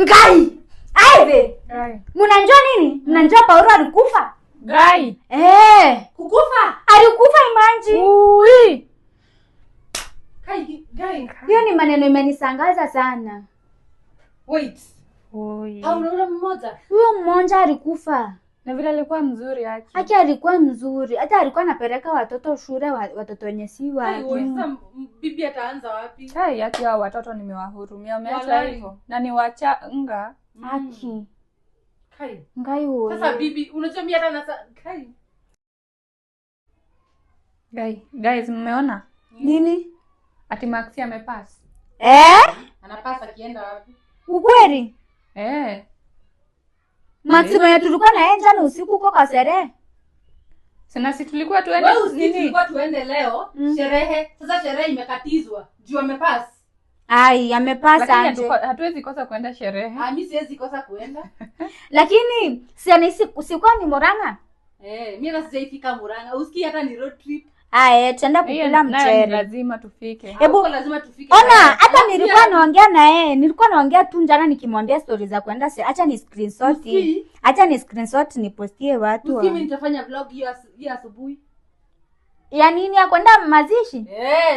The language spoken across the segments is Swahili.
Ngai. Aive. Mnanjua nini? Mnanjua Paulo alikufa? Gai. Kukufa? Alikufa Imanji. Ui. Gai. Hiyo ni maneno imenisangaza sana. Wait. Ui. Paulo mmoja. Huyo mmoja alikufa. Na vile alikuwa mzuri haki. Haki alikuwa mzuri. Hata alikuwa anapeleka watoto shule, watoto wenye si wake. Sasa bibi ataanza wapi? Hai, haki hao watoto nimewahurumia. Umeacha hivyo. Na ni wachanga. Haki. Kai. Ngai wewe. Sasa bibi, unajua mimi hata na Kai. Guys, mmeona? Nini? Ati Maxi amepass. Anapasa kienda wapi? Ukweli? Maxi mwenye tulikuwa na yeye jana usiku huko kwa sherehe. Sina si tulikuwa tuende nini? Tulikuwa tuende leo sherehe. Sasa sherehe imekatizwa. Juu amepass. Ai, amepass anje. Hatuwezi kosa kuenda sherehe. Mimi siwezi kosa kuenda. Lakini sikuwa ni Murang'a. Mimi na sijaifika Murang'a. Usikii hata ni road trip. Tuenda kukula mchele. Lazima tufike. Hebu lazima tufike. Ona, hata nilikuwa naongea na yeye. Nilikuwa naongea tu jana nikimwambia stories za kwenda. Acha ni screenshot. Acha ni screenshot nipostie watu. Mimi nitafanya vlog hiyo asubuhi. Ya nini ya kwenda mazishi?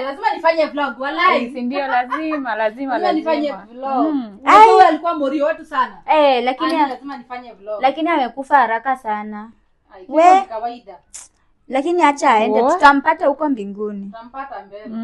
Lazima nifanye vlog wallahi. Si ndio lazima nifanye vlog. Wewe alikuwa mori wetu sana. Lakini lazima nifanye vlog. Lakini amekufa haraka sana. Wewe kawaida. Lakini acha aende, tutampata huko mbinguni. Tutampata mbele.